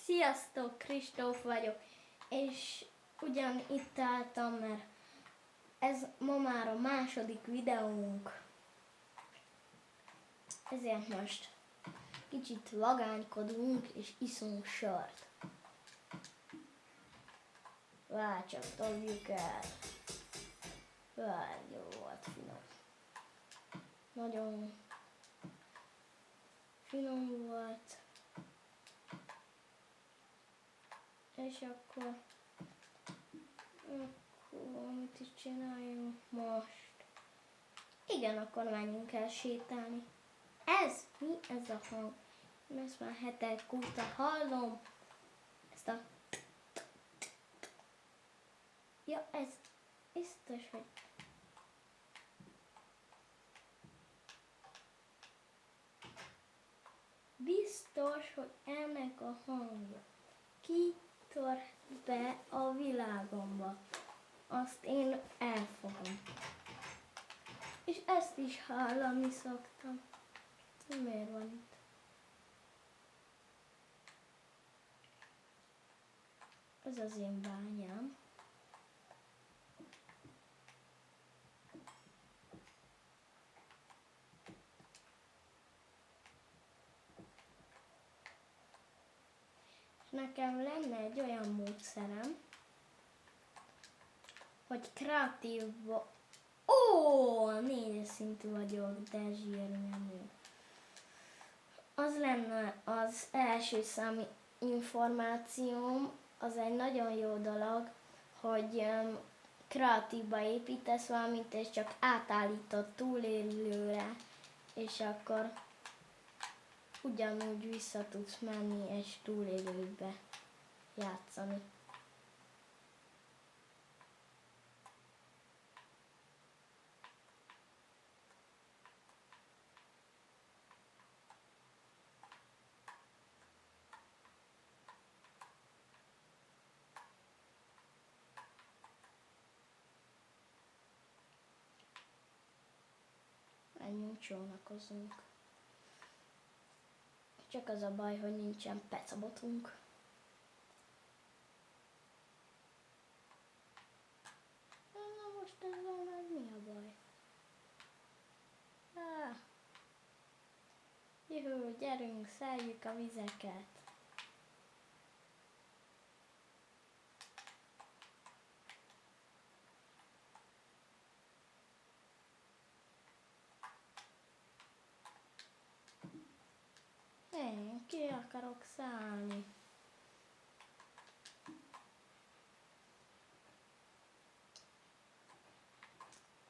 Sziasztok, Kristóf vagyok, és ugyan itt álltam, mert ez ma már a második videónk. Ezért most kicsit vagánykodunk és iszunk sört. Várj csak, toljuk el. Várj, jó volt, finom. Nagyon finom volt. És akkor mit is csináljunk most? Igen, akkor menjünk el sétálni. Ez? Mi ez a hang? Ezt már hetek óta hallom. Ezt a... Ja, ez biztos, hogy... Biztos, hogy ennek a hangja kitör be a világomba. Azt én elfogom. És ezt is hallani szoktam. Miért van itt? Ez az én bányám. Nekem lenne egy olyan módszerem, hogy kreatív... Ó, 4-es szintű vagyok, de zsírmenő. Az lenne az első számú információm, az egy nagyon jó dolog, hogy kreatívba építesz valamit, és csak átállítod túlélőre, és akkor ugyanúgy vissza tudsz menni és túlélőbe játszani. Menjünk, csónakozunk. Csak az a baj, hogy nincsen pecabotunk. Na most ezzel meg mi a baj? Juhú, gyerünk, szeljük a vizeket. Én ki akarok szállni.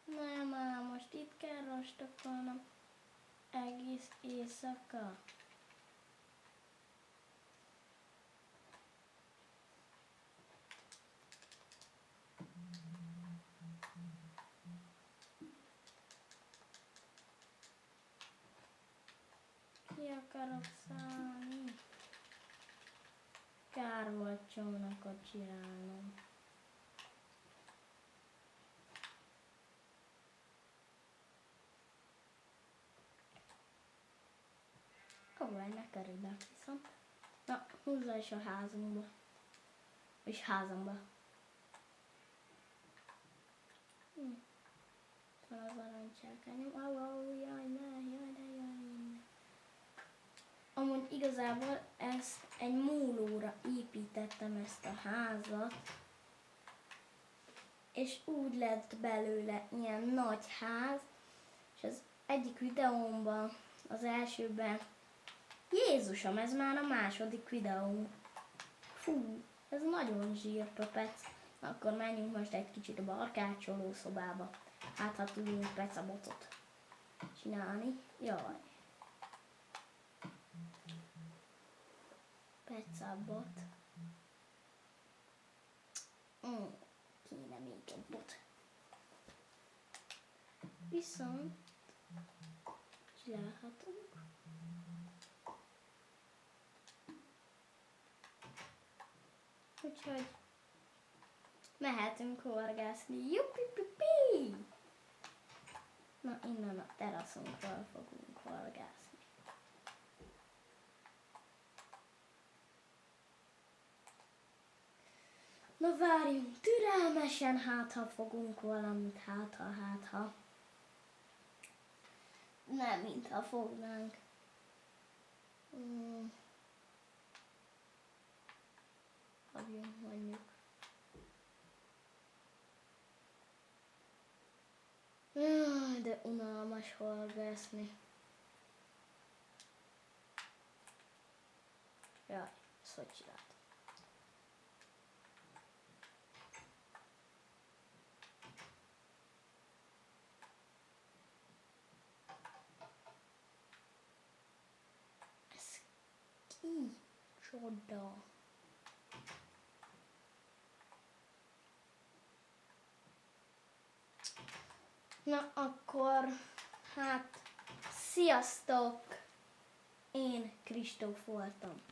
Nem, már most itt kell rostokolnom egész éjszaka. Ki akarok szállni? Kár volt csónakot csinálnom. Ó, ennek örülök viszont. Na, húzza is a házunkba. És házamba. Van az aranycsákányom. Jaj, ne. Amúgy igazából ezt egy mólóra építettem, ezt a házat. És úgy lett belőle ilyen nagy ház. És az egyik videómban, az elsőben, Jézusom, ez már a második videó. Fú, ez nagyon zsírpöpec. Akkor menjünk most egy kicsit a barkácsoló szobába. Hát, ha tudunk pecabotot csinálni. Jaj. Pecabot. Kéne még egy bot. Viszont csinálhatunk. Úgyhogy mehetünk horgászni. Juppipipi! Na, innen a teraszunkról fogunk horgászni. Na várjunk türelmesen, hát ha fogunk valamit, hát ha. Nem, mintha fognánk. Hagyjunk mondjuk. Jaj, de unalmas horgászni. Jaj, ezt hogy csinált? Ez ki? Csoda. Na akkor, hát, sziasztok! Én Kristóf voltam.